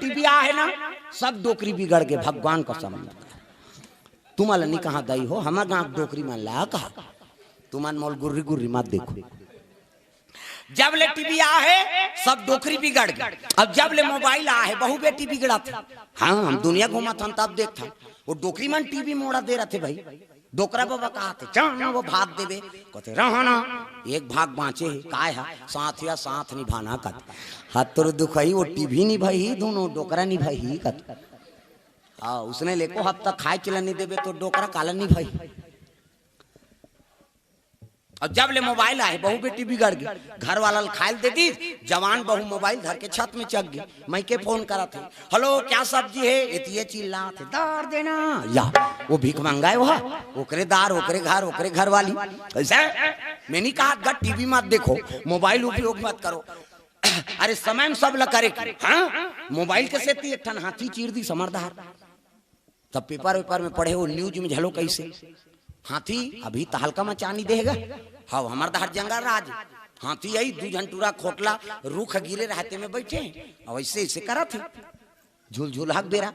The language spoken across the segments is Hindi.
टीवी आ है ना सब डोकरी बिगड़ गए, भगवान का समझ तुम्हारा नहीं कहा दई हो, हमारे गांव डोकरी में ला कहा तुम्हारे मोल गुर्री गुर्री मत देखो। जब ले टीवी आ है सब डोकरी बिगड़ गए, अब जब ले मोबाइल आ है बहु बेटी बिगड़ा था। हाँ हम दुनिया घूमा था तब देखता वो डोकरी में टीवी मोड़ा दे रहे थे भाई। डोकरा बाबा कहा थे चल वो भाग देवे कहते रहना एक भाग बाँचे काय है साथ या साथ निभाना कत हाथ तो दुखाई वो टीवी निभाई दोनों डोकरा निभाई कत। हाँ उसने लेको हफ्ता खाए चला नहीं देवे तो डोकरा काला निभाई। और जब ले मोबाइल आए बहु बेटी बिगड़ गई, घर वाला खाए दे दी, जवान बहु मोबाइल धर के छत में चक गई। मैं के फोन करा थे हेलो क्या सब्जी है ये चिल्ला थे दार देना या वो भीख मंगाए वहा ओकरे दार ओकरे घर वाली ऐसा। मैंने कहा टीवी मत देखो मोबाइल उपयोग मत करो। अरे समय में सब ल करे हाँ मोबाइल के से एक ठन हाथी चीर दी समरदार। तब पेपर में पढ़े वो न्यूज में झलो कैसे हाथी अभी तो हल्का में चानी देगा। हाँ हमार दहर जंगल राज हाथी आई दू झंटूरा खोटला रूख गिरे रहते में बैठे और ऐसे ऐसे करा थे झूल झूल हक बेरा।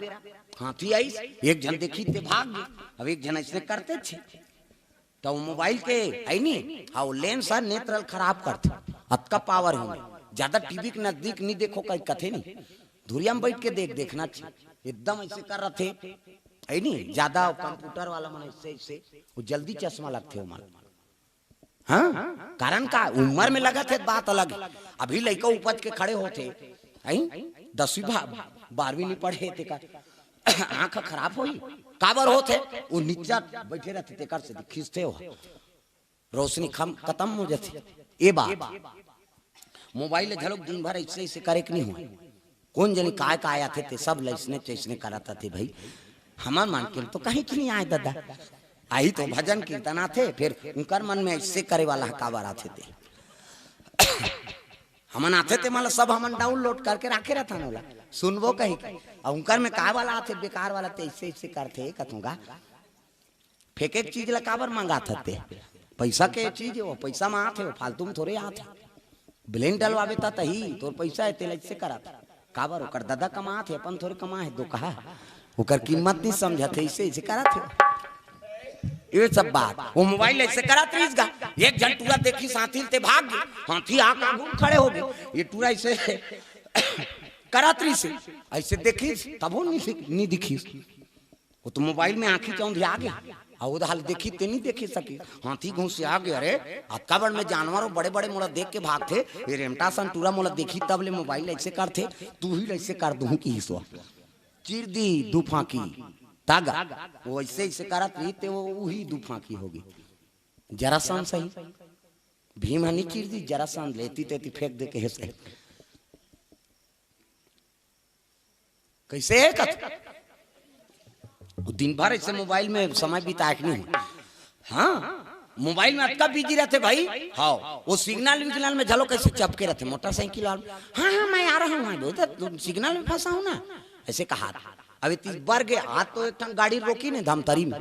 हाथी आई एक जन देखी थे भाग गए, अब एक जन ऐसे करते थे तो मोबाइल के आई नहीं हाँ लेंस नेत्रल खराब करते अतका पावर होंगे ज्यादा टीवी के नजदीक नहीं देखो कहीं कथे नहीं धुरिया में बैठ के देखना चाहिए एकदम ऐसे कर रहे थे आई नहीं ज्यादा कंप्यूटर वाला मन इससे वो जल्दी चश्मा लगते हो मान। हाँ कारण का उम्र में लगा थे बात अलग, अभी लड़का उपज के खड़े होते आई 10वीं 12वीं नहीं पढ़े थे का आंख खराब होई काबर होते वो नीचा बैठे रहते थे कर से खींचते हो रोशनी खत्म हो जाती। ये बात मोबाइल झलक दिन भर ऐसे ऐसे करे कि नहीं हुआ कौन जनी काय आते थे सब लैसने चैसने कराता थे भाई। हमार मान के तो कहीं कि नहीं आए दादा आई तो भजन कीर्तना थे फिर उनकर मन में ऐसे करे वाला काबर आते थे हमन आते थे मतलब सब हमन डाउनलोड करके रखे रहता ना सुनबो कहीं और उनकर में का वाला आते बेकार वाला थे ऐसे ऐसे करते कथूंगा फेंक एक चीज ला काबर मंगाते थे पैसा के चीज वो पैसा में आते हो फालतू में थोड़े आते ब्लेन डलवावे तही तोर पैसा है तेल ऐसे कराता काबर ओकर दादा कमा थे अपन थोड़े कमा है दो कहा ओकर कीमत नहीं समझते ऐसे ऐसे करा थे ये सब बात वो मोबाइल ऐसे करा थे इसका एक जन टूरा देखी साथी ते भाग गए हाथी आकर खड़े हो गए ये टूरा ऐसे करात्री से ऐसे देखी तब वो नहीं दिखी वो तो मोबाइल में आंखी चौंधी आ गया और उधर हाल देखी ते नहीं देखी सकी हाथी घूस से आ गया। अरे अक्का बड़ में जानवर बड़े बड़े मोला देख के भागते ये रेमटा सन टूरा मोला देखी तब ले मोबाइल ऐसे करते तू ही ऐसे कर दूं की हिस्सा चीर दी दूफा की तागा वो ऐसे ऐसे करत रही ते वो वही दूफा की होगी जरा सान सही भीम हनी चीर दी जरा सान लेती तेती फेंक दे के ऐसे कैसे है कथ दिन भर ऐसे मोबाइल में समय बिता के नहीं। हाँ मोबाइल में अटका बिजी रहते भाई। हाँ वो सिग्नल विग्नल में झलो कैसे चपके रहते मोटरसाइकिल वाले हाँ मैं आ रहा हूँ सिग्नल में फंसा हूँ ना ऐसे कहा अभी 30 बार गए हाथ तो एक गाड़ी रोकी ने धमतरी में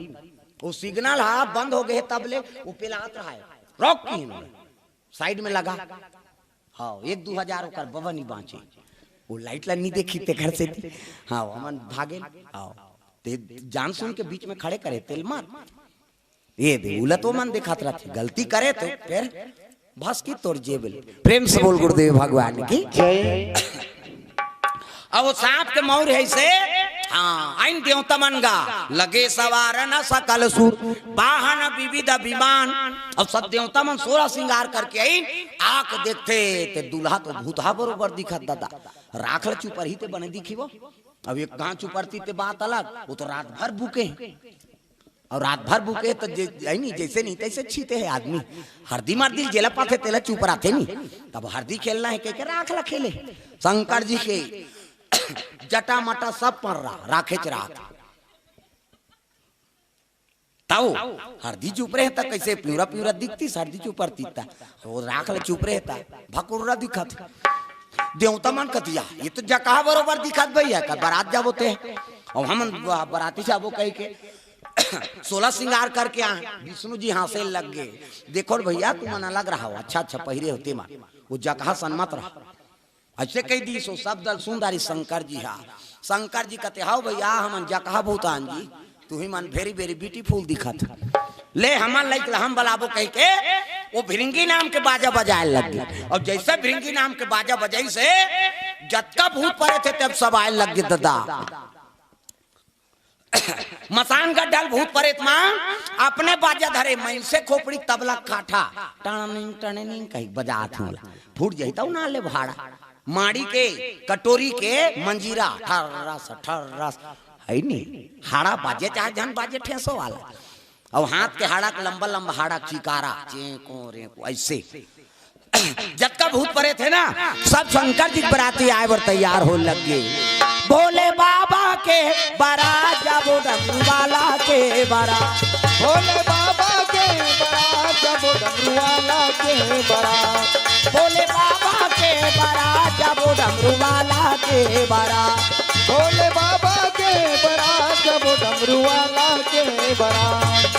वो सिग्नल हाँ बंद हो गए तब ले वो पिलात रहा है रोक की साइड में लगा। हाँ 1-2 हजार बबा नहीं बाँचे वो लाइट ला नहीं देखी ते घर से हाँ हमन भागे। हाँ जान सुन के बीच में खड़े करे तेल मार ये दे उलट वो मन दिखात रहा गलती करे तो फिर बस की तोड़ जेबल प्रेम से बोल गुरुदेव भगवान की जय। अब वो सांप के मौर है से हाँ आइन देवता मन गा लगे सवार न सकल सुर वाहन विविध विमान। अब सब देवता मन 16 श्रृंगार करके आइन आंख देखते ते दूल्हा तो भूतहा बरोबर दिखत दादा राखल चुपर ही ते बने दिखी वो। अब एक कहाँ चुपरती ते बात अलग वो तो रात भर भूखे और रात भर भूखे तो नहीं जैसे नहीं तैसे छीते है आदमी हरदी मारदी जेला पाते तेला चुपराते नहीं तब हरदी खेलना है के राखला खेले शंकर जी के जटा मटा सब पर राखे रात ताऊ हरदी चुप रहता कैसे प्यूरा प्यूरा दिखती हरदी चुपरती वो राखला चुप रहता भकुर्रा दिखत देवता मन कतिया ये तो जकहा बरोबर दिखत भैया का बारात जाबो ते और हम बाराती जाबो कह के 16 श्रृंगार करके आए विष्णु जी हाथ से लग गए देखो भैया तुम मन अलग रहा हो अच्छा अच्छा पहिरे होते मां वो जकहा सन्मत रहा ऐसे कह दी सो सब दल सुंदरी शंकर जी हा। शंकर जी कहते हाउ भैया हमन जकहा भूतान जी तू ही मन वेरी वेरी ब्यूटीफुल दिखत ले हमन लाइक हम बलाबो कह के वो भिरंगी नाम के बाजा बजाए लग गए। और जैसे भिरंगी नाम के बाजा बजाई से जत्का भूत पड़े थे तब सब आए लग गए दादा। मसान का डल भूत परेत मां अपने बाजा धरे मैं से खोपड़ी तबला काठा टनिंग टनिंग कहीं बजात हूं फूट जाता हूं ना ले भाड़ा माड़ी के कटोरी के मंजीरा ठर्रस है नी हाड़ा बाजे चाहे जन बाजे ठेसो वाला और हाथ के हाड़ा के लंबा लंबा हाड़ा चिकारा चेको रेको ऐसे जत्का भूत परे थे ना सब शंकर जी बराती आए बर तैयार हो लग गए। भोले बाबा के बारात जाबो डमरू वाला के बारात भोले बाबा के बारात जाबो डमरू वाला के बारात भोले बाबा के बारात जाबो डमरू वाला के बारात भोले बाबा के बारात जाबो डमरू वाला के बारात।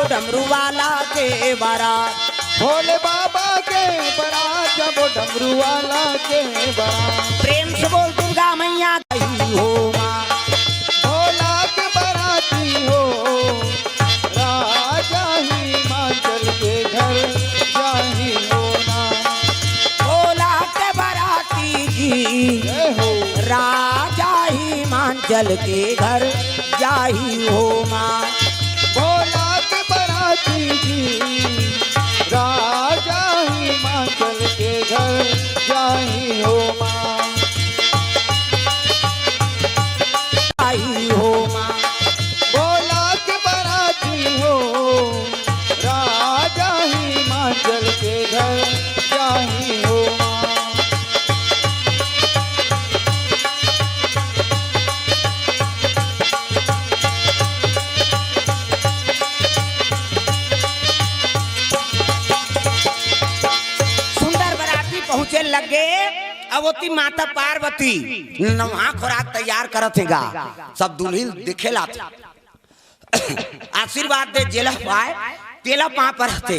डमरू वाला के बारात भोले बाबा के बारात जाबो डमरू वाला के बारात। प्रेम से बोल दुर्गा मैया कही हो मां भोला के बाराती हो राजा हिमाचल के घर जाही हो ना। भोला के बाराती जी हो राजा हिमाचल के घर जाही हो मां भोला के बाराती जी राजा हिमाचल के घर जाही हो मां आई हो मां भोला के बाराती हो राजा हिमाचल के घर जाही हो मां। पहुंचे लगे अवती माता पार्वती नहा खुराक तैयार करत हैगा सब दुल्हिन दिखेला आशीर्वाद दे जेला पाए तेला पा पर रहते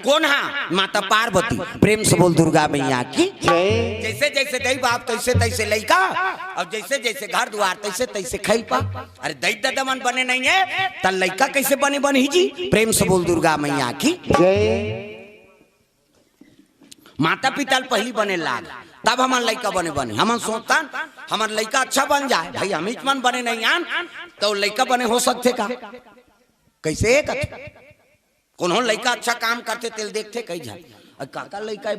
कौन हा माता पार्वती प्रेम से बोल दुर्गा मैया की जैसे जैसे दई बाप तैसे तैसे लइका और जैसे जैसे घर द्वार तैसे तैसे खई पा। अरे दई दादा मन बने नहीं है त लइका कैसे बने बनी जी प्रेम से बोल दुर्गा मैया की जय। माता पिता पहली बने लाग तब हमार लड़का बने बने हम सोचता हमार लड़का अच्छा बन जाए भाई हम मन बने नहीं आन तो लड़का बने हो सकते का कैसे कौन लड़का अच्छा काम करते तेल देखते कही जाए काका लड़का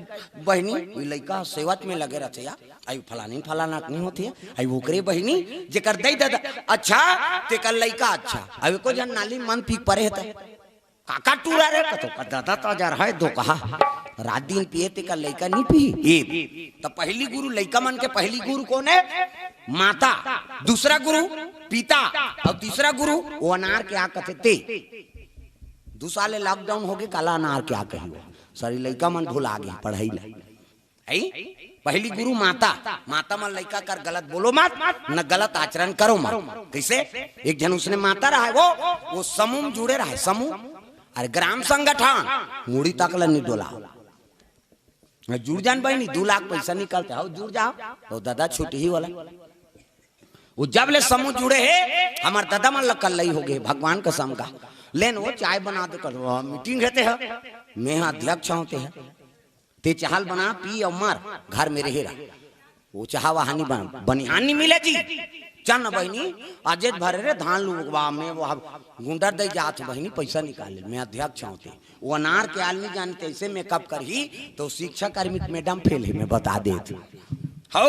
बहनी लड़का सेवत में लगे रहते यार आई फलानी फलाना नहीं होती है आई ओकरे बहनी जेकर दई दादा अच्छा तेकर लड़का अच्छा आई को जन नाली मन पी परे है काका टूरा रे तो दादा तो जा रहा है दो कहा रात दिन पिए ते का लड़का नहीं पी तो पहली गुरु लड़का मन के पहली गुरु कौन है माता दूसरा गुरु पिता और तीसरा गुरु वो अनार के आ कहते ते दूसरा ले लॉकडाउन हो गए काला अनार के आ कही सारी लड़का मन भुला गए पढ़ाई ला पहली गुरु माता माता मन लड़का कर गलत बोलो मत न गलत आचरण करो मत कैसे एक जन उसने माता रहा है वो समूह में जुड़े रहा है समूह अरे ग्राम संगठन मुड़ी तकला नहीं डोला जुड़ जान भाई नहीं 2 लाख पैसा निकलता है जुड़ जाओ तो दादा छुट्टी ही वाला वो जब ले समूह जुड़े है हमारे दादा मन लग कल हो गए भगवान का सम का लेन वो चाय बना दे कर मीटिंग रहते हैं मैं अध्यक्ष होते हैं ते चाहल बना पी और मार घर में रहे वो चाह वहानी बनी हानि मिले जी चन बहनी अजेत भरे रे धान लुगवा में वो गुंडर दे जात बहनी पैसा निकाले मैं अध्यक्ष होते वो अनार के आदमी जानते ऐसे मेकअप कर ही तो शिक्षा कर्मी मैडम फेल है मैं बता दे हो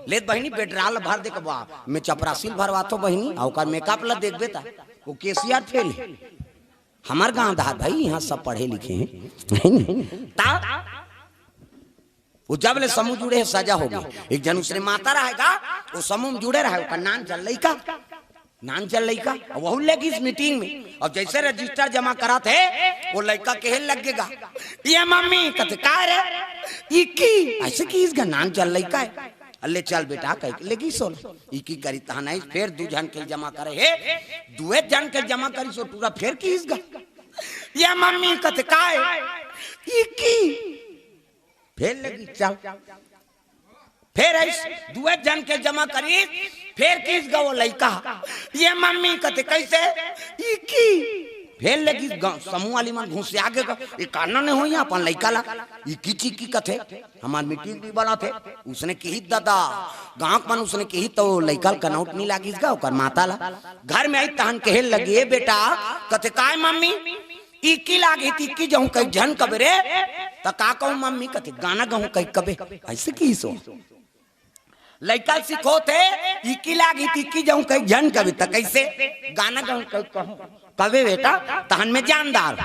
ले बहनी पेट्रोल भर दे कबा मैं चपरासील भरवा तो बहनी और मेकअप ला देख बेटा वो केसीआर फेल है हमार गांव दाद भाई यहाँ सब पढ़े लिखे हैं वो जब ले समूह जुड़े है सजा होगी एक जन उसने माता रहेगा वो समूह में जुड़े रहे उसका नाम चल लइका नान चल लड़का वह लगी इस मीटिंग में। अब जैसे रजिस्टर जमा करा थे वो लड़का कहे लगेगा ये मम्मी कहते का रे इकी ऐसे की इसका नान चल लड़का है। अल्ले चल बेटा कह लेगी सोल इकी करी तहना फिर दू जन के जमा करे हे दुए जन के जमा करी सो पूरा फिर की इसका ये मम्मी कहते का है इकी फिर लगी चल फिर दुए जन के जमा करी फिर किस गो लड़का ये मम्मी कहते कैसे इकी फिर लगी समूह वाली मन घुस से आगे ये काना ने हो अपन लड़का ला इकी चिकी कथे हमार मीटिंग भी बना थे उसने कही दादा गांव मन उसने कही तो लड़का कनौट नहीं लागी गा ओकर माता ला घर में आई तहन कहे लगी बेटा कहते काय मम्मी इकी लागी इकी जाऊं कई जन कबे रे त का कहूं मम्मी कहते गाना गाऊं कई कबे ऐसे की सो लड़का सीखो थे इकी लागी इकी जाऊं कई जन कबे त कैसे गाना गाऊं कई कहूं कबे बेटा तहन में जानदार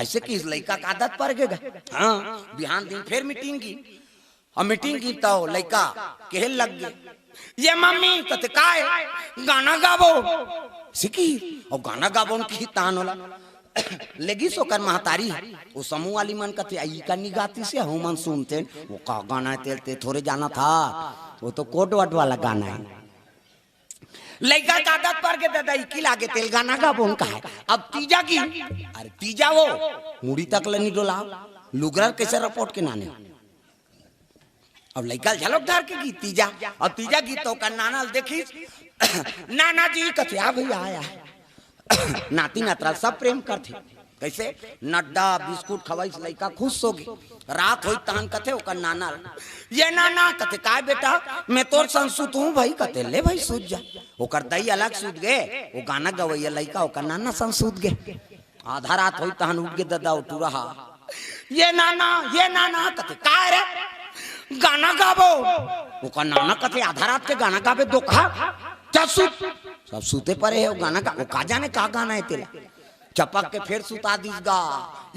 ऐसे की इस लड़का का आदत पड़ गया। हाँ बिहान दिन फिर मीटिंग की और मीटिंग की तो लड़का कहे लग गए ये मम्मी कहते काय गाना गाबो सीखी और गाना गाबो की तान होला लेगी सोकर महतारी वो समूह वाली मन कहते आई का निगाती से हम मन सुनते वो का गाना तेलते थोड़े जाना था वो तो कोट वट वाला गाना है। लड़का का आदत पर के दादा इकी लागे तेल गाना का बोन का है। अब तीजा की अरे तीजा वो मुड़ी तक नहीं डोला लुगरा कैसे रिपोर्ट के नाने अब लड़का झलकदार के गीत तीजा और तीजा गीतों का नाना देखी नाना जी कहते आ भैया आया नाती नातरा सब प्रेम करते कैसे नड्डा बिस्कुट खवाई लड़का खुश हो गई रात हुई तहन कथे ओकर नाना ये नाना कथे काय बेटा मैं तोर संसूत हूँ भाई कथे ले भाई सूत जा ओकर दई अलग सूत गए वो गाना गवैया लड़का ओकर नाना संसूत गए आधा रात हुई तहन उठ के दादा उठू रहा ये नाना कथे काय रे गाना गाबो ओकर नाना कथे आधा रात के गाना गाबे दो कहा चल सूत सब सूते पड़े है वो गाना का वो का जाने का गाना है तेरा चपक के फिर सुता दिस गा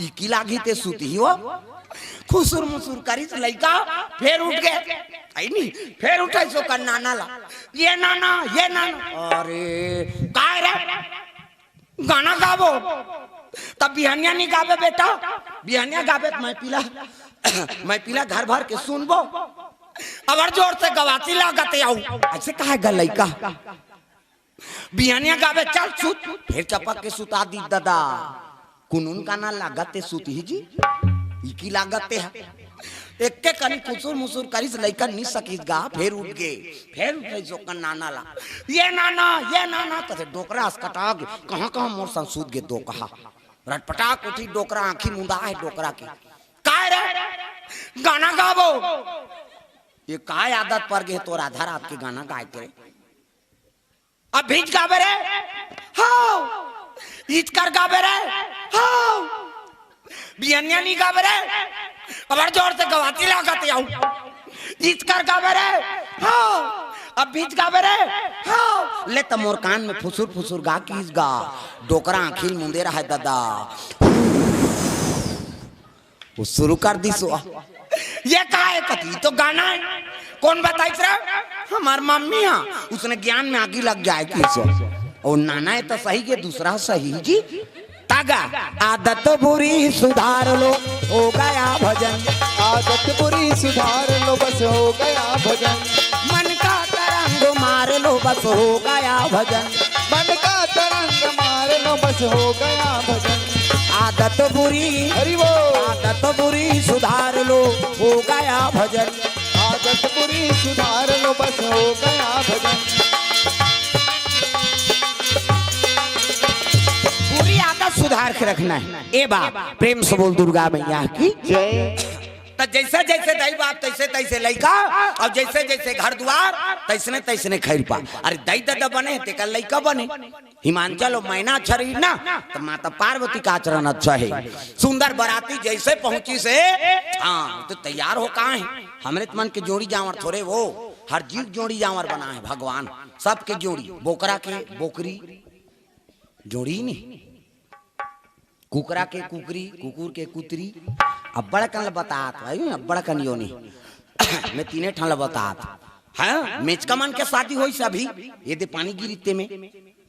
इकी लागी ते सूती ही हो खुसुर मुसुर करी लड़का फिर उठ गए आई नहीं फिर उठे सो कर नाना ला ये नाना अरे काय रे गाना गाबो तब बिहनिया नहीं गाबे बेटा बिहनिया गाबे मैं पीला घर भर के सुनबो अबर जोर से गवाती लागते आऊ ऐसे कहा गा लड़का बिहनिया गाबे चल सूत फिर चपक के सुता दी दादा कुनून का ना लागते सूत ही जी इकी लागते है एक के कनी कुसुर मुसुर करिस लइका नहीं सकीस गा फिर उठ गए फिर उठे जो का नाना ला ये नाना कसे डोकरा अस्कटा के कहां मोर संसूत गे दो कहा रटपटाक उठी डोकरा आंखी मुंदा है डोकरा की काय रे गाना गाबो ये काय आदत पर गे तोर आधा रात के गाना गाय करे अब भीज गाबे रे हां ईच कर गाबे रे हां बियनिया नहीं गाबे रे अबर जोर से गवाती लागते आऊ ईच कर गाबे रे हां अब भीज गाबे रे हां ले त मोर कान में फुसुर फुसुर गा कीस गा डोकरा आंखिल मुंदेरा है दादा वो शुरू कर दी सो ये का है कथी तो गाना है कौन बताइस रे हमार मम्मी है उसने ज्ञान में आगे लग जाए किसो और नाना है तो सही के दूसरा सही जी तागा आदत बुरी सुधार लो हो गया भजन आदत बुरी सुधार लो बस हो गया भजन मन का तरंग मार लो बस हो गया भजन मन का तरंग मार लो बस हो गया भजन आदत बुरी हरि वो आदत बुरी सुधार लो हो गया भजन आदत बुरी सुधार लो बस हो गया भजन बुरी आदत सुधार के रखना है ए बाप प्रेम से बोल दुर्गा मैया की जय तो जैसे जैसे दही बाप तैसे तैसे लइका और जैसे जैसे घर द्वार तैसने तैसने खैर पा अरे दही ददा बने ते का लइका बने हिमांचल और मैना शरीर ना तो माता पार्वती का आचरण अच्छा है सुंदर बराती जैसे पहुंची से हाँ तो तैयार हो कहाँ है हमरे मन के जोड़ी जावर थोड़े वो हर जीव जोड़ी जावर बना है भगवान सबके जोड़ी बोकरा के बोकरी जोड़ी नहीं कुकरा के कुकरी कुकुर के कुतरी अब बड़ा कन बतात भाई अब बड़ा कन योनी मैं तीने ठन बतात हाँ मेचका मन के शादी हुई सभी ये दे पानी गिरीते में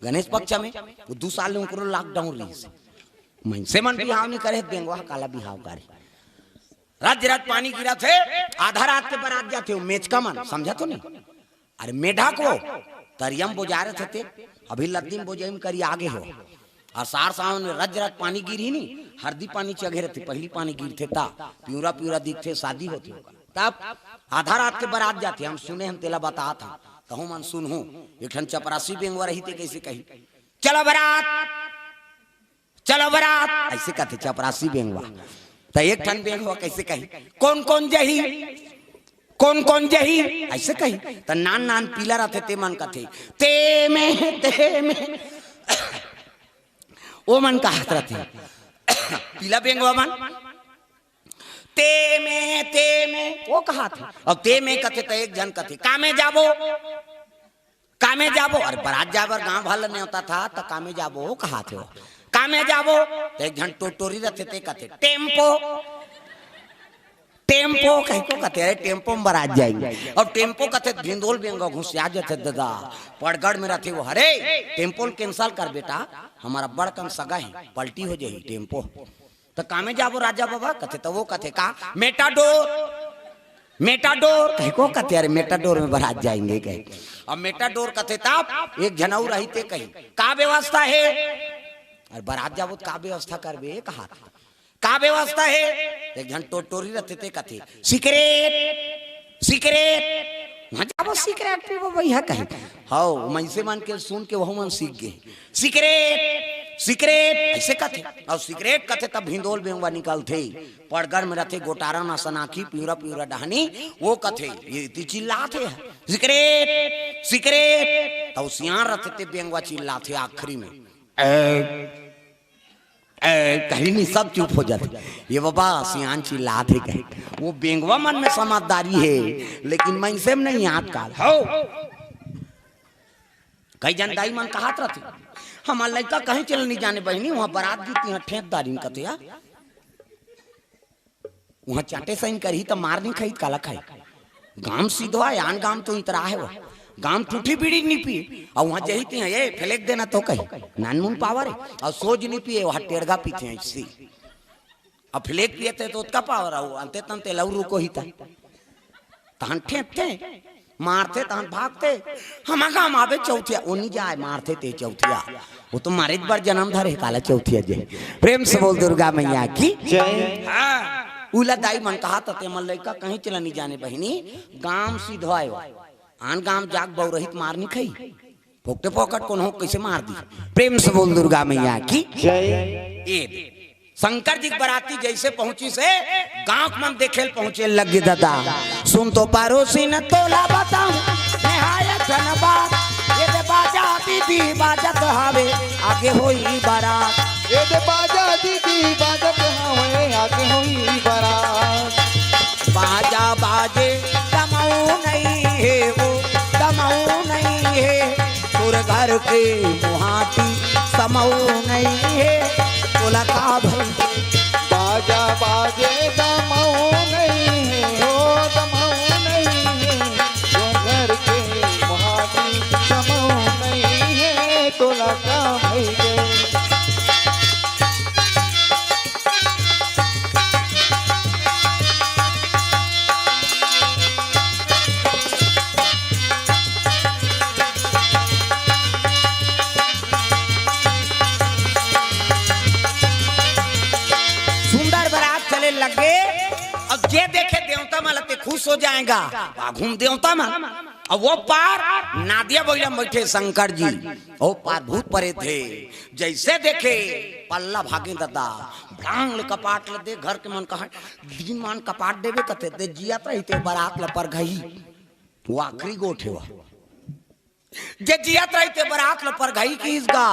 गणेश पक्ष में वो 2 साल उनको लॉकडाउन रही से मन से मन बिहाव नहीं करे बेंगवा काला बिहाव करे रात रात पानी गिरा थे आधा रात के बारात जाते हो मेचका मन समझा तो नहीं अरे मेढा को तरियम बोजा रहे थे अभी लद्दीम बोजाइम करी आगे हो और सार सावन में रज रात पानी गिरी नहीं हरदी पानी चघे रहते पहली पानी गिरते ता प्यूरा प्यूरा दिखते शादी होती तब आधा रात के बारात जाते हम सुने हम तेला बता था कहूँ मन सुन हूँ एक ठन चपरासी बेंगवा रही थे कैसे कही चलो बारात ऐसे कहते चपरासी बेंगवा तो एक ठन बेंगवा कैसे कही कौन कौन जही ऐसे कही तो नान नान पीला रहते ते मन कथे ते में ओ मन का हाथ रहते पीला बेंगवा मन ते में वो कहा था अब ते में कथे तो एक जन कथे कामे जाबो और बारात जाबर गांव भल नहीं होता था तो कामे जाबो वो कहा थे कामे जाबो तो एक जन टोटोरी रहते थे कथे टेम्पो कहीं को कहते अरे टेम्पो में बारात जाएंगे और टेम्पो कहते भिंदोल बेंगो घुसिया जाते दादा पड़गढ़ में रहते वो अरे टेम्पो कैंसल कर बेटा हमारा बड़ कम सगा है पलटी हो जाए टेम्पो तो कामे जाबो राजा बाबा कहते तो वो कहते का मेटाडोर कहीं को कहते अरे मेटाडोर में बारात जाएंगे कहीं अब मेटाडोर कहते तब एक जनऊ रही थे कहीं का व्यवस्था है अरे बारात जाबो का व्यवस्था करबे कहा का व्यवस्था है एक जन टोटोरी रहते थे कथे सिगरेट वहां जाबो सिगरेट पीबो भैया कहीं हाउ मन से मान के सुन के वह मन सीख गए सिगरेट ऐसे कथे और सिगरेट कथे तब भिंदोल बेंगवा निकलते पड़गढ़ में रहते गोटारा ना सनाखी प्यूरा डहानी वो कथे ये चिल्लाते सिगरेट तो सियार रहते थे बेंगवा चिल्लाते आखिरी में कहीं नहीं सब चुप हो जाते ये बाबा सियान चिल्लाते कहीं वो बेंगवा मन में समझदारी है लेकिन मन से नहीं याद काल हो कई जनदाई मन कहा रहते हमार लड़का कहीं चल नहीं जाने बहनी वहां बारात जीती है ठेकेदारी कथिया वहां चाटे सही करी तो मार नहीं खाई काला खाई गांव सीधवा यान गांव तो इतरा है वो गांव टूटी बीड़ी नहीं पी और वहां जही थी ये फेलेक देना तो कहीं नानमुन पावर है और सोज नहीं पिए वहां टेड़गा पीते हैं इससे अब फ्लेक पिए थे तो उसका पावर आओ अंते तंते लवरू को ही था तहन ठेपते मारते तहन भागते हम गांव आवे चौथिया वो नहीं जाए मारते थे चौथिया वो तो मारे बार जन्म धरे काला चौथिया जय प्रेम से बोल दुर्गा मैया की जय उला दाई मन कहा ते मन लड़का कहीं चला नहीं जाने बहनी गांव सीधवाए आन गांव जाग बहु रहित मारनी खाई पोकटे पोकट कौन हो कैसे मार दी प्रेम से बोल दुर्गा मैया की जय शंकर जी बराती जैसे पहुंची से गांव मन देखे पहुंचे लगे दादा सुन तो पड़ोसी न तोला बताऊं निहायत धनबाद ये दे बाजा दीदी बाजत हावे आगे होई बारात ये दे बाजा दीदी बाजत हावे आगे होई बारात बाजा बाजे दमाऊ नहीं है वो दमाऊ नहीं है तुर घर के मुहाती समाऊ नहीं है तोला का भई बाजा बाजे दमाऊ नहीं है हो दमाऊ नहीं है तो घर के मुहाती समाऊ नहीं है तोला का भई लगे अब जे देखे देवता मालते खुश हो जाएगा घूम देवता माल अब वो पार नादिया बोला बैठे शंकर जी वो पार भूत परे थे जैसे देखे पल्ला भागे दादा भांग कपाट ले दे घर के मन कहा दिन मान कपाट देवे कते दे जिया रहते बारात ल पर गई वो आखिरी गोठे हुआ जे जियात रहते बारात ल पर गई की इसका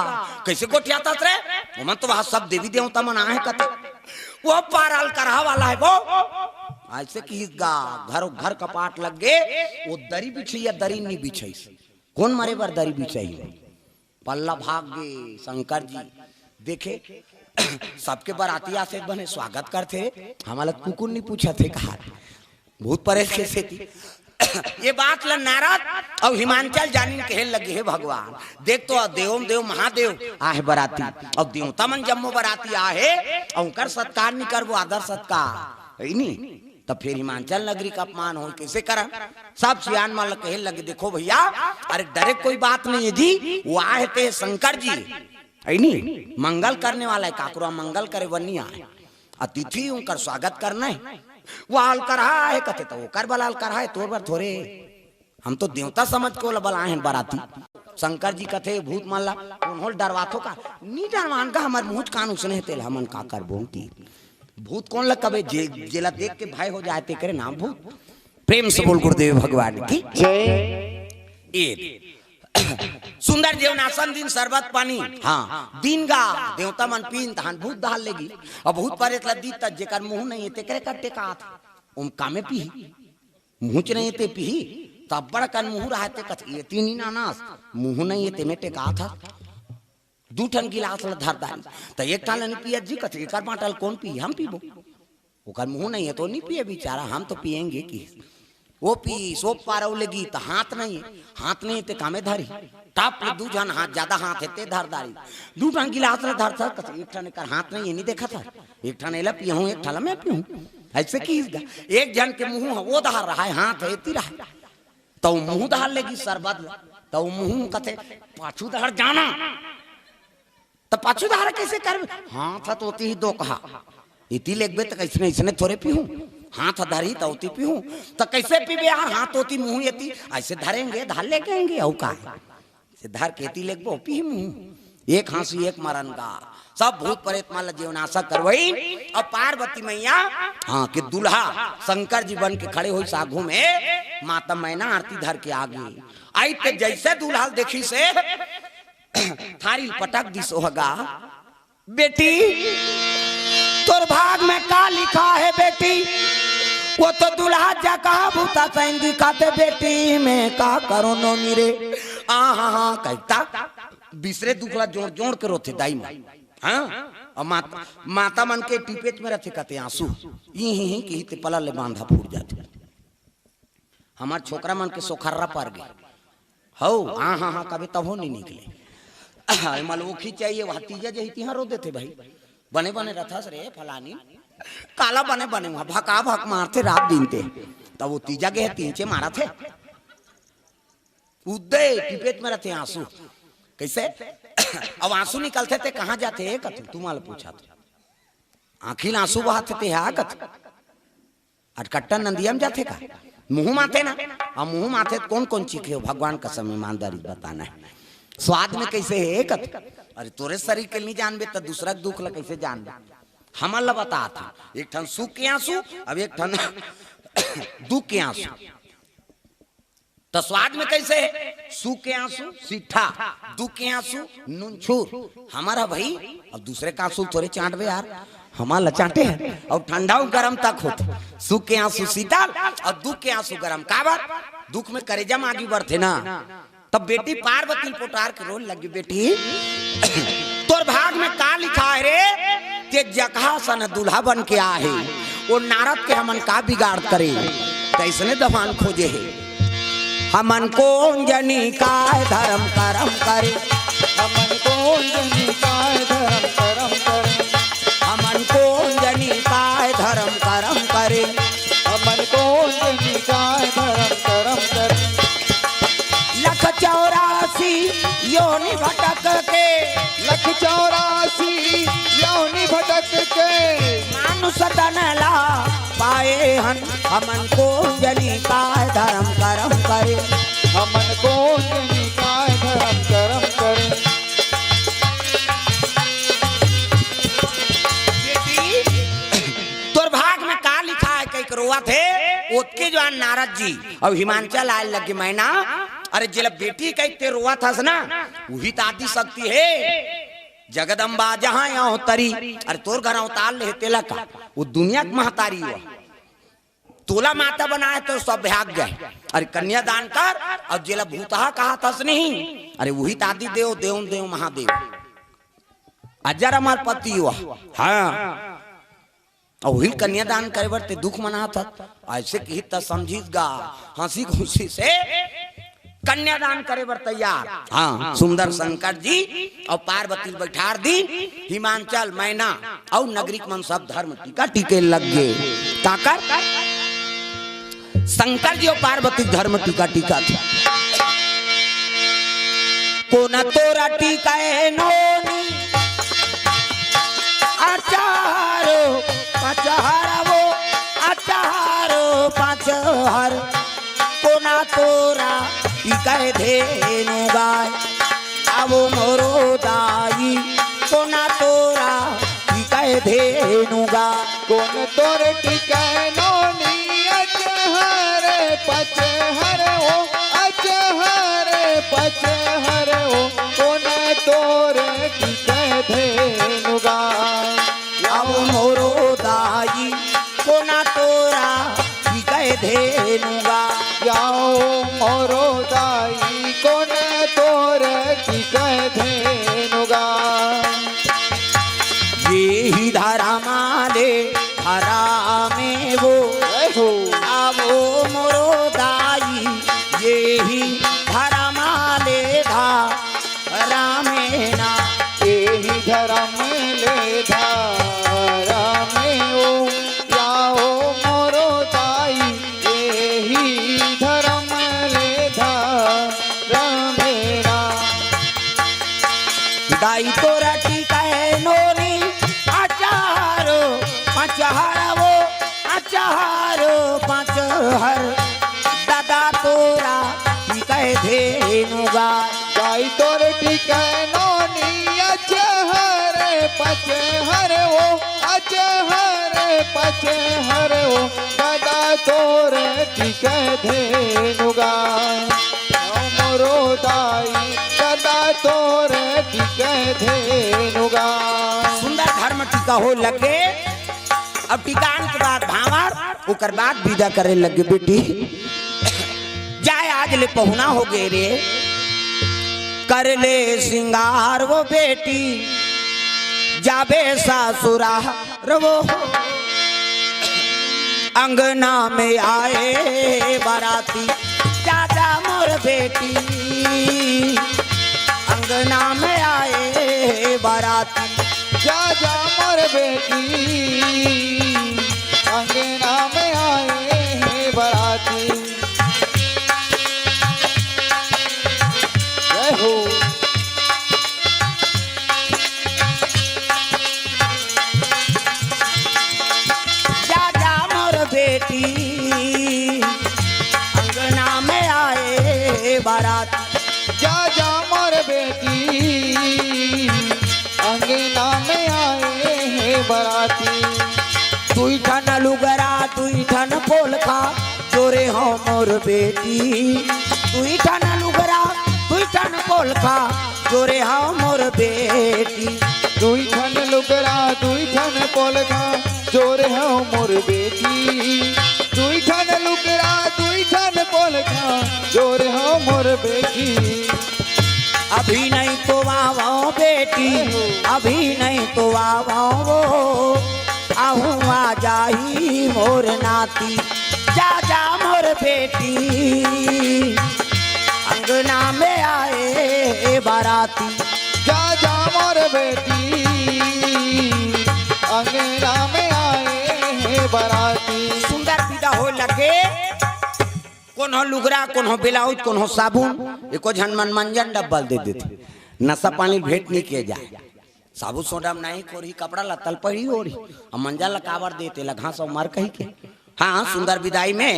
कैसे गोठियाता रे मन तो वहां सब देवी देवता मन आए कते वो पाराल करहा वाला है वो ऐसे कि घर कपाट लग गए वो दरी बिछी या दरी नहीं बिछाई कौन मारे बार दरी बिछाई पल्ला भाग गए शंकर जी देखे सबके बाराती आसे बने स्वागत करते हमारा कुकुर नहीं पूछा थे कहा भूत परेश कैसे थी ये बात ल नारद और हिमांचल जानी कहे लगे है भगवान देख तो देवम देव महादेव आहे बराती और देवता मन जम्मो बराती आहे और उनकर सत्कार नहीं करबो आदर सत्कार है नी तब फिर हिमांचल नगरी का अपमान हो कैसे करा सब सियान माल कहे लगे देखो भैया अरे डरे कोई बात नहीं है जी वो आए थे शंकर जी है नी मंगल करने वाला है काकुरा मंगल करे बनी आए अतिथि उनका स्वागत करना है वो हाल करा है कथे तो वो कर बलाल करा है तोर पर थोड़े हम तो देवता समझ को बला है बराती शंकर जी कथे भूत माला उन्होंने डरवाथो का नी डरवान का हमारे मुंह कान उसने तेल हमन का कर बोलती भूत कौन लग कबे जेला देख के भाई हो जाते करे नाम भूत प्रेम से बोल गुरुदेव भगवान की जय सुंदर जीवनासन दिन शरबत पानी हाँ दिन गा देवता मन पीन तहन भूत दहाल लेगी और भूत पर इतला दी तक जेकर मुंह नहीं ते करे कट्टे का उम कामे पी मुंह च नहीं ते पी तब बड़ कन मुंह रहते कथ ये तीन नानास मुंह नहीं ते में टेका था दू ठन गिलास ल धर दाई त एक टाल नहीं पिया जी कथ एकर बाटल कौन पी हम पीबो ओकर मुंह नहीं है तो नहीं पिए बेचारा हम तो पिएंगे की वो पी सोप पारव लगी तो हाथ नहीं ते कामे धरी टाप ले दू जन हाथ ज्यादा हाथ है ते धरदारी दू ठन गिलास ले धर था एक ठन कर हाथ नहीं नहीं देखा था एक ठन एला पीहूं एक ठन मैं पीहूं ऐसे की एक जन के मुंह वो धर रहा है हाथ है ती रहा तो मुंह धर लेगी शरबत तो मुंह कथे पाछू धर जाना तो पाछू धर कैसे कर हाथ तो ही दो कहा इति लेगबे तो कैसे इसने थोड़े पीहूं हाथ धरी तो पीहूं तो कैसे पीबे हाथ होती मुंह येती ऐसे धरेंगे धर लेके आएंगे औ का से धर केती लेगबो पी मुंह एक हांसी एक मरण का सब भूत प्रेत माला जीवनाशा करवई और पार्वती मैया हाँ कि दुल्हा शंकर जी बन के खड़े हुई सागू में माता मैना आरती धर के आगे आई ते जैसे दुल्हा देखी से थारी पटक दी सोहगा बेटी तोर भाग में का लिखा है बेटी वो तो दुल्हा जा कहा भूता सैंगी खाते बेटी में का करो नो मेरे हाँ कहता दूसरे दुखला जोड़ जोड़ के रोते दाई में हाँ और माता मन के टिपेच में रखे कहते आंसू यही की ते पला ले बांधा फूट जाते हमार छोकरा मन के सोखर्रा पर गए हो हाँ कभी तब हो नहीं निकले मलवोखी चाहिए वह तीजा जही तिहां रो देते भाई बने बने रथस रे फलानी काला बने बने वहां भका भक मारते रात दिन ते तब वो तीजा गए तींचे मारा थे उदय टिपेट में रहते आंसू कैसे अब आंसू निकलते थे कहाँ जाते है कथ तुम्हारे पूछा था आखिर आंसू बहाते थे हा कथ अटकट्टा नंदिया में जाते का मुंह माथे ना अब मुंह माथे कौन कौन चीखे भगवान कसम ईमानदारी बताना है स्वाद में कैसे है कथ अरे तोरे शरीर के नहीं जानबे तो दूसरा दुख ला कैसे जानबे हमल ला बता था एक ठन सुख के आंसू अब एक ठन दुख के आंसू तो स्वाद में कैसे है सुख के आंसू सीठा दुख के आंसू नूनछूर हमारा भाई अब दूसरे का आंसू थोड़े चाटबे यार हमारा चाटे हैं और ठंडा गर्म तक होते सुख के आंसू शीतल और दुख के आंसू गर्म का बात दुख में करेजा में आगे बढ़ते ना तब बेटी पार्वती पोटार के रोल लगी बेटी तोर भाग में का लिखा है रे ते जगह सन दूल्हा बन के आए वो नारद के हमन का बिगाड़ करे कैसने दफान खोजे है हमन को जनी का धर्म करम करे हमन को जनी का धर्म करम करे हमन को जनी का धर्म करम करे हमन को जनी का धर्म करम करे 84 योनि भटक के 84 योनि भटक के मानुष तन ला पाए हमन को जनी का धर्म करम करे हमन को जनी का धर्म करम करे तोर भाग में का लिखा है कई रोआ थे ओतके जवान नारद जी और हिमांचल आए लगे मैना अरे जिला बेटी कहते रोआ था ना वही ताती शक्ति है जगदम्बा जहाँ यहाँ तरी अरे तोर घर उतार ले तेला का वो दुनिया की महतारी हुआ तोला माता बनाए तो सब भाग गए अरे कन्यादान कर और जिला भूतहा कहा था नहीं अरे वही ताती देव देव देव महादेव अजर अमर पति हुआ हाँ और वही कन्यादान करे बरते दुख मना था ऐसे की त समझीस गा हंसी खुशी से कन्यादान करे बर तैयार। हाँ सुंदर शंकर जी और पार्वती बैठार दी हिमांचल मैना और नगरिक मन सब धर्म टीका टीके लग गए ताकर शंकर जी और पार्वती धर्म टीका टीका था कोना तोरा टीका नोनी आचारो पचहर वो आचारो पचहर कोना तोरा टीका धेनु गाय आवो मोरो दाई कोना तोरा टीका धेनु गाय कोन तोरे टीका नोनी अचहर पचहर ओ अचहर पचहर ओ कोन तोरे टीका धेनु गाय आवो मोरो दाई कोना तोरा टीका धेनु गाय जाओ मोरो दाई कोन तोरे टीका धेनु गाय ये ही धारा माले धारा में वो आवो मोरो दाई ये ही धारा माले धारा में ना एही धर्म ले धारा में ओ जाओ मोरो दाई एही धर्म ले धारा मेरा दाई तोरा टीका है नोनी आचारो पचहर वो आचारो पचहर दादा तोरा टीका है धेनु गाय दाई तोरे टीका नोनी अचहर पचहर ओ अचहर पचहर ओ दादा तोरे टीका धेनु गाय मोरो दाई दादा तोरे टीका धेनु गाय सुंदर धर्म टीका हो लगे। अब टीकान के बाद भावर ओकर बाद विदा करे लगे बेटी जाए आज ले पहुना हो गए रे कर ले सिंगार वो बेटी जाबे ससुराल वो अंगना में आए बाराती चाचा मोर बेटी अंगना में आए बाराती जा जा मोर बेटी अंगना में आए हैं बराती जय हो जा जा मोर बेटी अंगना में आए बाराती जा जा मोर बेटी अंगना में आए हैं बराती तुई ठन लुगरा तुई ठन पोलखा जोरे हो मोर बेटी तुई ठन लुगरा तुई ठन पोलखा जोरे हो मोर बेटी दुई ठन लुगरा दुई ठन पोलखा जोरे हो मोर बेटी दुई ठन लुगरा दुई ठन पोलखा जोरे हो मोर बेटी अभी नहीं तो आवो बेटी अभी नहीं तो आवो आहू आ जाही मोर नाती जा जा मोर बेटी अंगना में आए बाराती जा जा मोर बेटी अंगना में आए हैं बराती सुंदर विदा हो लगे कोनो लुगरा कोनो ब्लाउज कोनो साबुन एको झनमन मंजन डब्बल दे देते नशा पानी भेंट नहीं किए जाए साबुन सोडा में नहीं कोरी कपड़ा लतल पड़ी ओरी और मंजन लकावर देते लघा सौ मार कही के। हाँ सुंदर विदाई में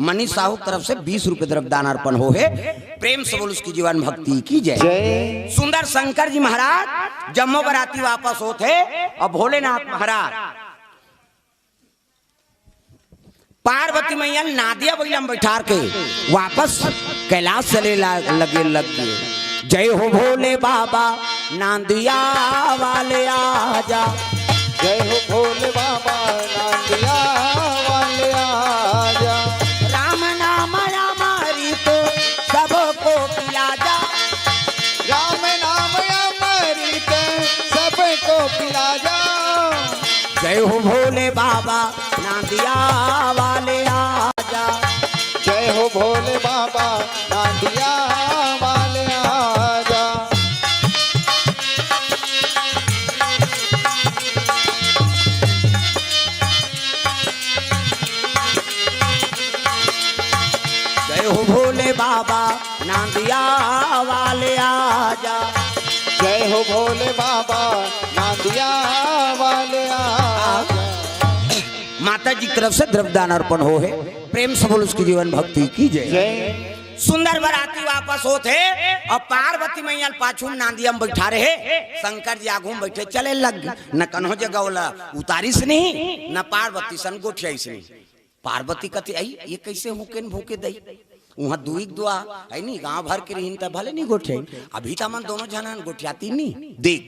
मनी साहू तरफ से 20 रुपए द्रव्य दान अर्पण हो है प्रेम से बोल उसकी जीवन भक्ति की जय। जय सुंदर शंकर जी महाराज जम्मू बराती वापस होते और भोलेनाथ महाराज पार्वती मैया नादिया बैलम बैठार के वापस कैलाश चले लगे जय हो भोले बाबा नांदिया वाले आजा जय हो भोले बाबा नांदिया वाले आजा राम नाम हमारी तो सबको पिला जा राम नाम अमृत सबको पिला जा जय हो भोले बाबा नांदिया वाले आजा। जय हो भोले बाबा नांदिया वाले आजा। जय हो भोले बाबा नांदिया वाले आजा। जय हो भोले बाबा नांदिया वाले आजा। माता जी की तरफ से द्रव्यदान अर्पण हो है, प्रेम से बोल उसकी जीवन भक्ति की जय। जय। सुंदर बराती वापस होते और पार्वती मैया पाछू नांदिया में बैठा रहे, शंकर जी आगू में बैठे चले लग। न कन्हो जगह वाला उतारी से नहीं, न पार्वती सन गोठिया से नहीं। पार्वती कहती आई ये कैसे होके भूखे दई, वहाँ दुई दुआ है नहीं, गांव भर के रही तब भले नहीं गोठे, अभी तो मन दोनों जनन गोठियाती नहीं। देख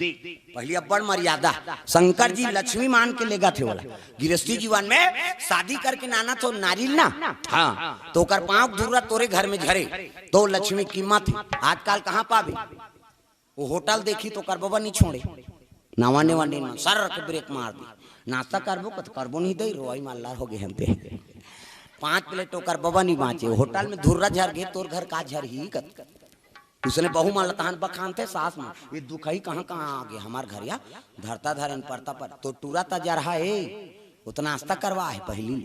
पहली अब्बड़ मर्यादा शंकर जी लक्ष्मी मान के लेगा थे वाला गृहस्थी जीवन में शादी करके नाना तो नारिल ना, हाँ तो कर पाँव धुर्रा तोरे घर में झरे तो लक्ष्मी कीमत आजकल कहाँ पावे। वो होटल देखी तो कर बाबा नहीं छोड़े, नवाने वाने सर के ब्रेक मार दी, नाश्ता करबो करबो नहीं दे रोई मालदार हो गए हमते। 5 प्लेट ओकर बाबा नहीं बाँचे, होटल में धुर्रा झर गए तोर घर का झर ही कत। उसने बहु मान लतान बखान थे सास में ये दुख ही कहाँ कहाँ आ गए हमार घर या धरता धरन पड़ता पर तो टूरा ता जा रहा है उतना नाश्ता करवा है पहली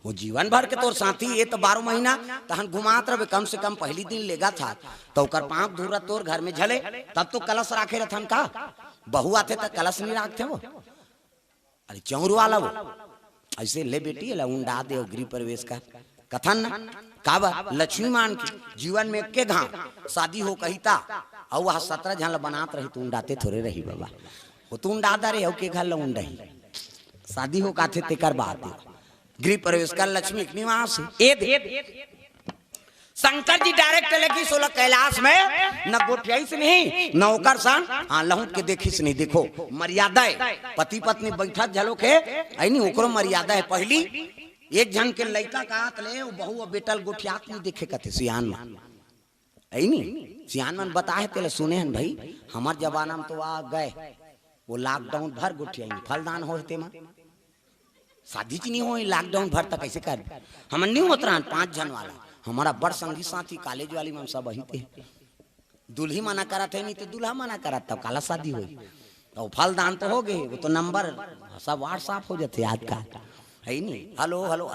वो जीवन भर के तोर साथी ये तो 12 महीना तहन घुमात रहे कम से कम पहली दिन लेगा था तो कर 5 धुर्रा तोर घर में झले तब तो कलश राखे रहन का बहु आते तक कलश नहीं रखते वो, अरे चौर वाला वो ऐसे ले बेटी उंडा दे गृह प्रवेश का कथन काबा लक्ष्मी मान की जीवन में के घाव शादी हो कहीता और वह 17 झन बनात रही तू उंडाते थोड़े रही बाबा वो तू उंडादा रे हो के घर उंडही शादी हो काथे ते कर बात गृह प्रवेश कर लक्ष्मी के निवास ए दे शंकर जी डायरेक्ट लेकी 16 कैलाश में न गोठियाई से नहीं न ओकर सन हाँ लहुट के देखी से नहीं। देखो मर्यादा है पति पत्नी बैठा झलो के आई नहीं ओकरो मर्यादा है। पहली एक जन के लड़का का हाथ ले वो बहु बेटल गोठियात नहीं देखे कथे सियान में आई नहीं सियान मन बताए तेले सुने हन भाई हमार जमाना में तो आ गए वो लॉकडाउन भर गोठियाई फलदान होते में शादी ची नहीं हो लॉकडाउन भर तक कैसे कर हम नहीं होत रहा 5 जन वाला हमारा बड़ संगी साथी कॉलेज वाली में सब वही थे दुल्ही मना करा थे नहीं तो दूल्हा मना करा तब काला शादी हुई तो फलदान तो हो गए वो तो नंबर सब व्हाट्सएप हो जाते आज का है नहीं हेलो हेलो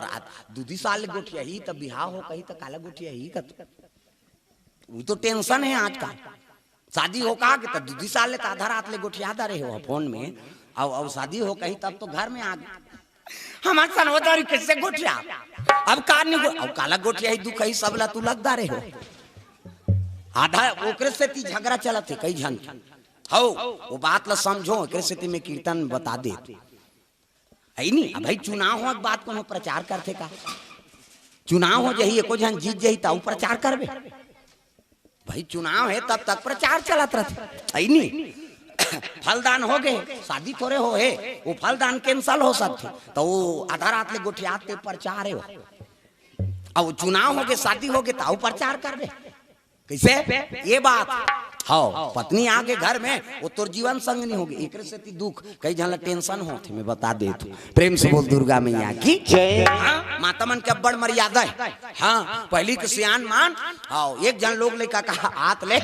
दूधी साल गोठिया ही तब बिहार हो कहीं तो काला गोठिया ही का वो तो टेंशन है आज का शादी हो का तो दूधी साल ले आधा रात ले गोठिया रहे हो फोन में और शादी हो कहीं तब तो घर में आ गए हमारे सन होता है किससे गोठिया अब कार नहीं अब काला गोठिया ही दुख ही सब ला तू लगदा रहे हो आधा ओकरे से ती झगड़ा चला थे कई झन हो वो बात ला समझो ओकरे से ती में कीर्तन बता दे है नहीं अब भाई चुनाव हो बात को प्रचार करते का चुनाव हो जही एको जन जीत जही ताऊ प्रचार करबे भाई चुनाव है तब तक प्रचार चलत रहते है नहीं फलदान हो गए शादी थोड़े हो है वो फलदान कैंसल हो सकते तो वो आधा रात ले गोठियात के प्रचार है और चुनाव हो गए शादी हो गए तो प्रचार कर दे कैसे ये बात हाँ पत्नी आगे घर में वो तोर जीवन संग नहीं होगी एक से ती दुख कई जन टेंशन होते मैं बता दे तू प्रेम से बोल दुर्गा मैया की जय। हाँ माता मन के बड़ मर्यादा है हाँ पहली के सियान मान हाँ एक जन लोग लेका कहा हाथ ले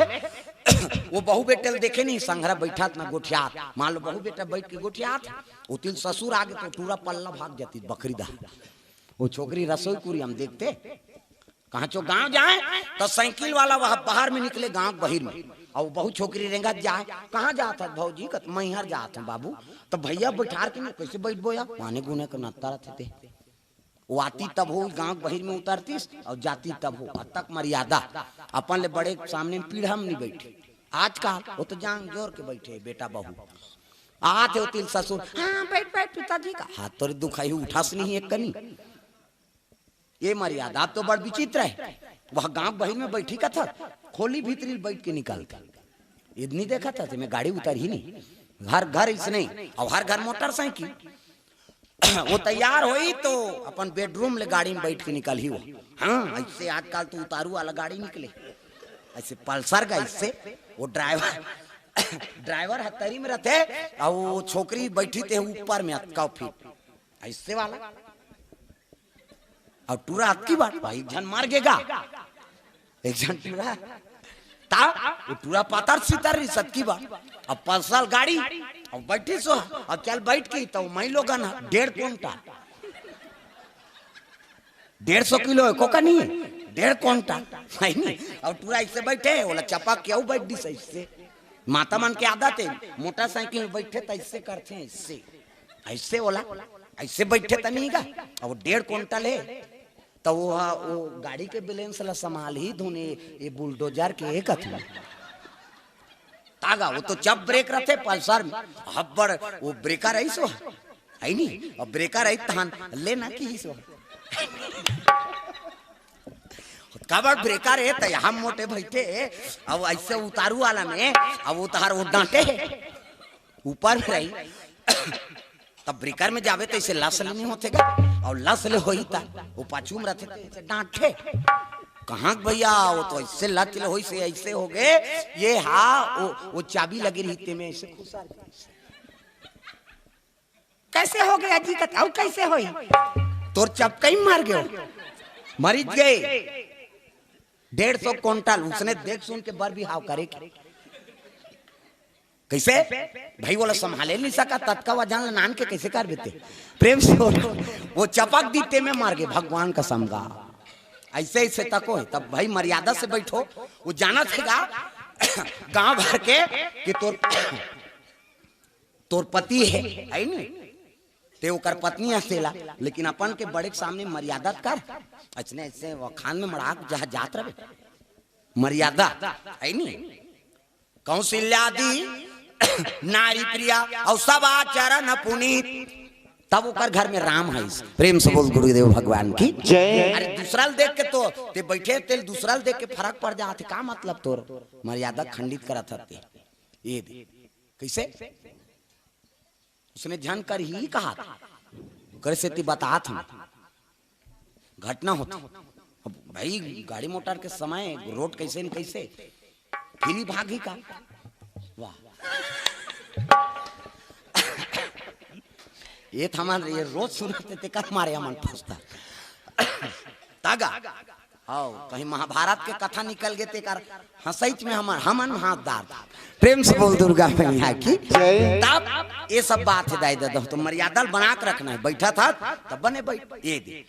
वो बहु बेटल देखे नहीं संघरा बैठा ना गोठियात मान लो बहु बेटा बैठ के गोठियात वो तिल ससुर आगे तो पूरा पल्ला भाग जाती बकरी दा वो छोकरी रसोई पूरी हम देखते कहाँ चो गांव जाए तो साइकिल वाला वह बाहर में निकले गांव बहिर में और बहुत छोकरी रेंगा जाए कहाँ जाता भौजी कत मैहर जाते बाबू तो भैया बैठार के नहीं कैसे बैठ बोया माने गुने को नत्ता रहते वो आती तब हो गांव बहिर में उतरती और जाती तब हो तक मर्यादा अपन ले बड़े सामने पीढ़ा में नहीं बैठे आज का वो तो जान जोर के बैठे बेटा बहू आते हो तिल ससुर हाँ बैठ बैठ पिताजी का हाथ तोरे दुखाई उठा से नहीं एक कनी ये मर्यादा तो बड़ विचित्र है वह गांव बहिर में बैठी का था खोली भीतरी बैठ के निकालता इतनी देखा था मैं गाड़ी उतर ही नहीं घर घर इस नहीं और हर घर मोटरसाइकिल वो तैयार हुई तो अपन बेडरूम ले गाड़ी में बैठ के निकल ही वो हाँ ऐसे आजकल तो उतारू वाला गाड़ी निकले ऐसे पल्सर का इससे वो ड्राइवर हथेली में रहते और वो छोकरी बैठी थे ऊपर में 1 फीट ऐसे वाला और टूरा आपकी बात भाई एक जन मार गेगा एक जन टूरा ता वो टूरा पातर सीतर रही सत्की बात अब 5 साल गाड़ी और बैठी सो और चल बैठ के तो मैं लोग ना 1.5 क्विंटल 150 किलो है कोका नहीं है 1.5 क्विंटल नहीं और टूरा ऐसे बैठे बोला चपा क्यों बैठ दी सही से माता मन के आदत है मोटरसाइकिल में बैठे तो ऐसे करते हैं ऐसे ऐसे बोला ऐसे बैठे तो नहीं का और 1.5 क्विंटल है तो वो गाड़ी के बैलेंस ला संभाल ही धोने ये बुलडोजर के एक अथवा तागा वो तो जब ब्रेक रहते पल्सर में हब्बड़ वो ब्रेकर है सो है नहीं और ब्रेकर है तहन लेना की सो कबर ब्रेकर है तो हम मोटे बैठे अब ऐसे उतारू वाला में अब उतार वो डांटे ऊपर रही तब ब्रेकर में जावे तो इसे लस नहीं होते का और लस ले होई था वो पाछू में रहते थे डांटे कहाँ भैया वो तो ऐसे लच ले होई से ऐसे हो गए ये हाँ वो चाबी लगी रहते में ऐसे खुशहाल कैसे हो गया जी का कैसे होई तोर चपका ही मार गए मरीज गए 150 क्विंटल उसने देख सुन के बर भी हाव करे कैसे भाई बोला संभाले नहीं सका तत्का वजन नान के कैसे कर देते प्रेम से वो चपक दीते में मार गए भगवान का समगा ऐसे ऐसे तको है तब भाई मर्यादा से बैठो वो जाना था गांव भर के कि तोर पति है नहीं ते ओकर पत्नी हसेला लेकिन अपन के बड़े के सामने मर्यादा कर अच्छे ऐसे वो खान में मड़ाक जहाँ जात रहे मर्यादा है नहीं कौशल्यादि नारी प्रिया और सब आचरण पुनीत तब ओकर घर में राम है प्रेम से बोल गुरुदेव भगवान की जय। अरे दूसरा देख के तो ते बैठे ते दूसरा देख के फर्क पड़ जाते का मतलब तोर मर्यादा खंडित करा था ये कैसे उसने जन कर ही कहा कर से ती बता था घटना होता भाई गाड़ी मोटर के समय रोड कैसे न कैसे फिरी भागी का वाह ये थमान ये रोज सुनते थे कर मारे मन फंसता तागा आओ कहीं महाभारत के कथा निकल गए थे कर हंसैच में हमन हाथदार प्रेम से बोल दुर्गा मैया की तब ये सब बात है दाई दादा तो मर्यादा बना के रखना है बैठा था तब बने बैठ ये दे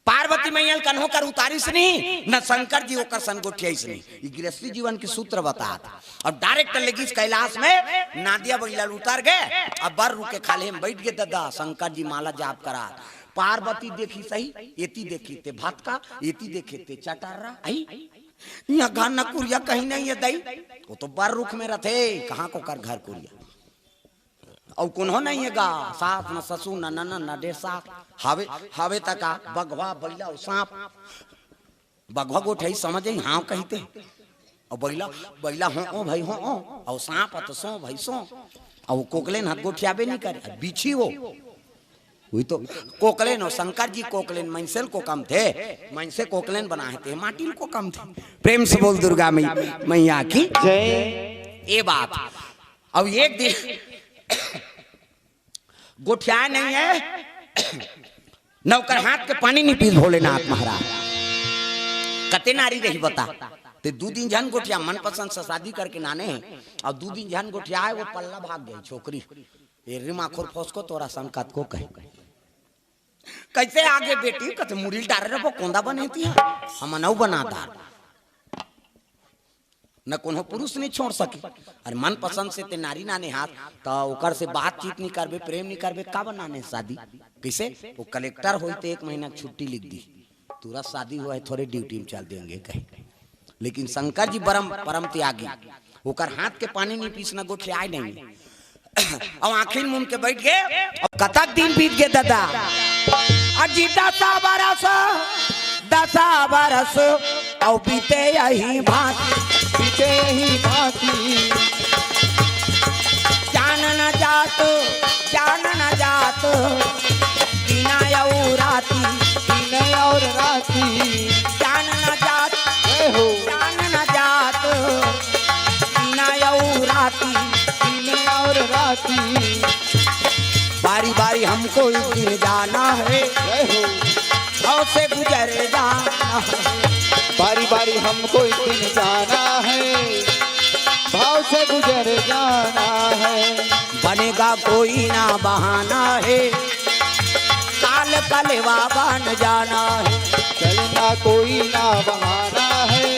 पार्वती मैया कन्हो कर उतारी से नहीं न शंकर जी होकर संगोठिया से नहीं ये गृहस्थी जीवन के सूत्र बता था और डायरेक्ट लगी इस कैलाश में नादिया बैलाल उतार गए अब बर रुके खाले में बैठ गए दादा शंकर जी माला जाप करा पार्वती देखी सही एती देखी ते भात का एती देखे ते चटारा आई यहाँ गाना कुरिया कहीं नहीं है दई वो तो बर रुख में रहते कहाँ को कर घर कुरिया और कौन नहीं है गा साथ न ससु न नन न डे साथ हावे हावे तका बगवा बैला और सांप बगवा गोठे समझे हाँ कहते और बैला बैला हो भाई हो और सांप तो सो भाई सो और कोकलेन हाथ गोठियाबे नहीं करे बिछी हो वही तो कोकलेन और शंकर जी कोकलेन मनसेल को कम थे मनसे कोकलेन बनाए थे माटिल को कम थे प्रेम से बोल दुर्गा मैया की जय। ये बात अब एक दिन गोठिया नहीं है नौकर हाथ के पानी नहीं पी भोलेनाथ महाराज कते नारी रही बता ते 2 दिन जन गोठिया मन पसंद से शादी करके नाने हैं और 2 दिन जन गोठिया है वो पल्ला भाग गई छोकरी ये रिमाखोर फौस को तोरा संकट को कहे कैसे आगे बेटी कते मुरील डारे रहो कोंदा बनेती है हम नौ बनाता न कोनो पुरुष नहीं छोड़ सके और मन पसंद से ते नारी नाने हाथ तो ओकर से बातचीत नहीं करबे प्रेम नहीं करबे का बनाने शादी कैसे वो कलेक्टर होई तो 1 महीना छुट्टी लिख दी तुरंत शादी हुआ है थोड़े ड्यूटी में चल देंगे कहीं लेकिन शंकर जी परम त्यागी ओकर हाथ के पानी नहीं पीसना गोठे आए नहीं और आखिर मुंह के बैठ गए और कतक दिन बीत गए दादा अजी 10 बरस और बीते यही भांति जान न जात दिन और राती जान न जात दिन और राती बारी बारी हमको एक दिन जाना है, जय हो। भाव से गुजर जाना है। बारी बारी हमको एक दिन जाना है, भाव से गुजर जाना है। बनेगा कोई ना बहाना है, काल कलेवा बन जाना है। चलना कोई ना बहाना है,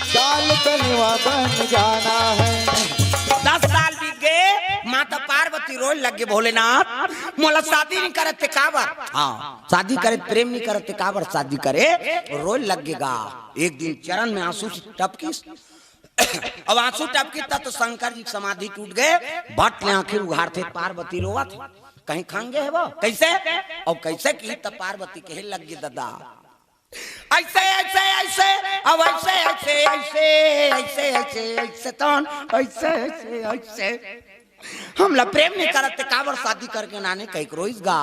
काल कलेवा बन जाना है। 10 साल बीत गए, माता पार्वती रोज लगे भोलेनाथ मोला शादी नहीं करते काबर। हाँ, शादी करे प्रेम नहीं करते काबर, शादी करे रोज लगेगा। एक दिन चरण में आंसू टपकी, अब आंसू टपकी तब तो शंकर जी की समाधि टूट गए। भट्ट ने आंखें उघाड़ते, पार्वती रोवा थे, कहीं खांगे है वो कैसे और कैसे की तब पार्वती कहे लग गई दादा ऐसे ऐसे ऐसे अब ऐसे ऐसे ऐसे ऐसे ऐसे ऐसे तौन ऐसे ऐसे ऐसे हमला प्रेम नहीं करते काबर शादी करके नाने कहीं रोइस गा।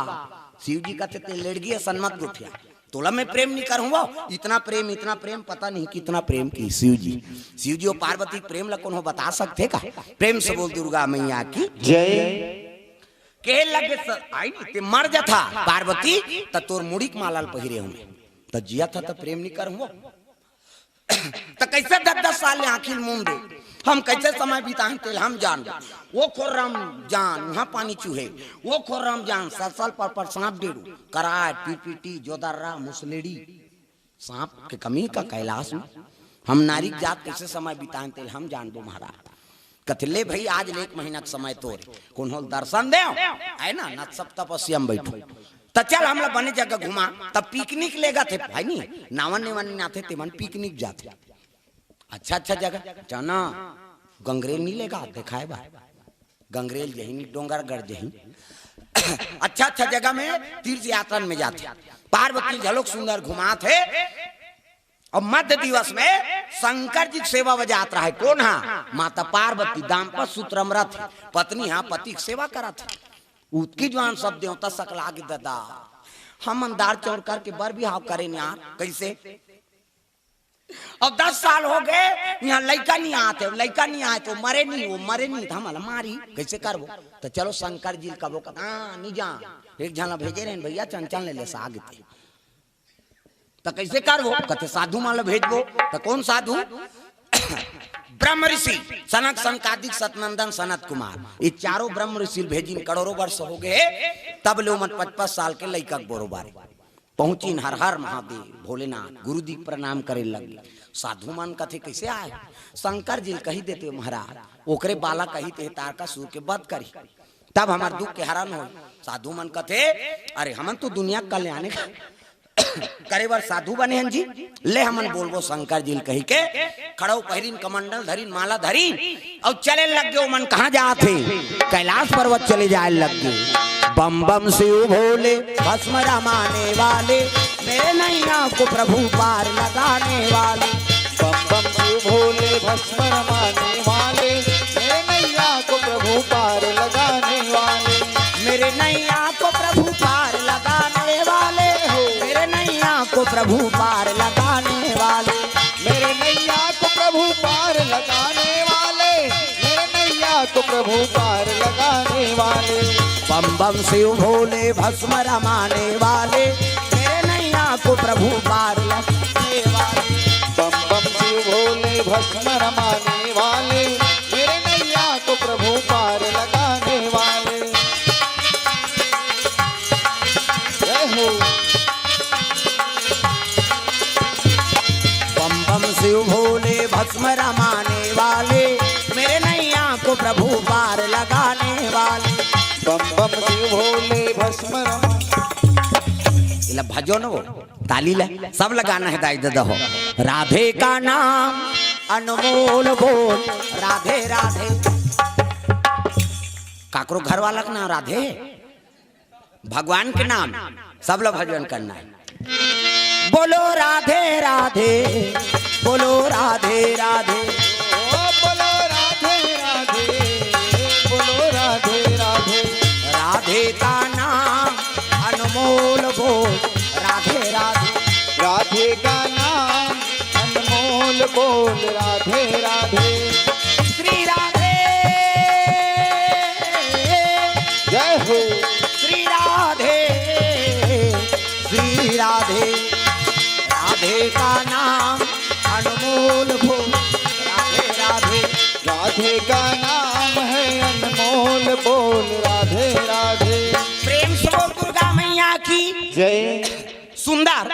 शिव जी कहते ते लड़गी है सन्मत गुठिया तोला मैं प्रेम नहीं करूंगा। इतना प्रेम पता नहीं कितना प्रेम की शिव जी और पार्वती प्रेम लकोन हो बता सकते का। प्रेम से बोल दुर्गा मैया की जय। के लगे आई नहीं ते मर जा था पार्वती त तोर मुड़ी के मालाल पहिरे हूं त जिया था त प्रेम नहीं करूंगा। त कैसे 10-10 साल ले आखिर मुंह दे हम कैसे समय बिताएं तेल हम जान। वो खोर्राम जान वहाँ पानी चूहे, वो खोर्राम जान 7 साल पर सांप डेरू कराट पीपीटी जोदर्रा मुसलेड़ी सांप के कमी का कैलाश में हम नारी जात कैसे समय बिताएं तेल हम जान दो महाराज। कथले भाई आज ले 1 महीना का समय तोर कौन हो दर्शन दे है ना न सब तपस्या में बैठो तो चल हम लोग बने जगह घुमा तब पिकनिक लेगा थे भाई नहीं नावन नेवन ना थे तेमन पिकनिक जाते अच्छा जगह जाना। गंगरेल नहीं लेगा देखा है भाई गंगरेल जही नहीं डोंगरगढ़ जही अच्छा जगह में तीर्थ यात्रा में जाते पार्वती झलक सुंदर घुमा थे। और मध्य दिवस में शंकर जी की सेवा बजात रहा है कौन हा माता पार्वती दाम्पत्य सूत्र अमृत पत्नी हाँ पति की सेवा करा थे। उत्की जवान सब देवता सकला के दादा हम अंदार चौड़ करके बर भी हाव करें यार कैसे। अब 10 साल हो गए यहाँ लड़का नहीं आए तो मरे नहीं हम मारी कैसे करबो तो चलो शंकर जी कबो नहीं जा एक झला भेजे रहे भैया चंचल ले साग थे तो कैसे करबो कहते साधु मान भेजबो तो कौन साधु ब्रह्म ऋषि सनक संकादिक सतनंदन सनत कुमार ये चारों ब्रह्म ऋषि भेजी करोड़ों वर्ष हो गए तब लो मन 55 साल के लड़का बरोबार पहुंची हर हर महादेव भोलेनाथ गुरुदी प्रणाम करे लगे। साधु मान कथे कैसे आए शंकर जी कही देते महाराज ओकरे बाला कही ते तार का सूर के बद करी तब हमार दुख के हरण हो। साधु मन कथे अरे हमन तो दुनिया कल्याण करे बार साधु बने हैं जी ले हमन बोलबो शंकर जी कही के खड़ो पहिरीन कमंडल धरीन माला धरीन और चले लग गए मन कहाँ जाते कैलाश पर्वत चले जाए लग गए। बम बम शिव भोले भस्म रमाने वाले मेरे नैया को प्रभु पार लगाने वाले। बम बम शिव भोले भस्म रमाने वाले मेरे नैया को प्रभु पार लगाने वाले। मेरे नैया को प्रभु पार लगाने वाले हो मेरे नैया को प्रभु पार लगाने वाले। मेरे नैया को प्रभु पार लगाने वाले मेरे नैया को प्रभु पार लगाने वाले। बम बम शिव भोले भस्म रमाने वाले मेरे नैया को प्रभु पार लगाने वाले। बम बम शिव भोले भस्म रमाने वाले मेरे नैया को प्रभु पार लगाने वाले। जय हो। बम बम शिव भोले भस्म रमाने वाले मेरे नैया को प्रभु पार लगाने वाले। बम बम शिव भोले भस्म इला भजो न वो ताली ला सब लगाना है दाई दादा हो। राधे का नाम अनमोल बोल राधे राधे काकरो घर वाला का नाम राधे भगवान के नाम सब लोग भजन करना है। बोलो राधे राधे बोलो राधे राधे बोलो राधे राधे बोलो राधे राधे। राधे का नाम अनमोल बोल राधे राधे। राधे का नाम अनमोल बोल राधे राधे। श्री राधे जय हो। राधे का नाम अनमोल बोल राधे राधे। राधे का नाम है अनमोल, बोल राधे राधे। प्रेम से बोल दुर्गा मैया की जय। सुंदर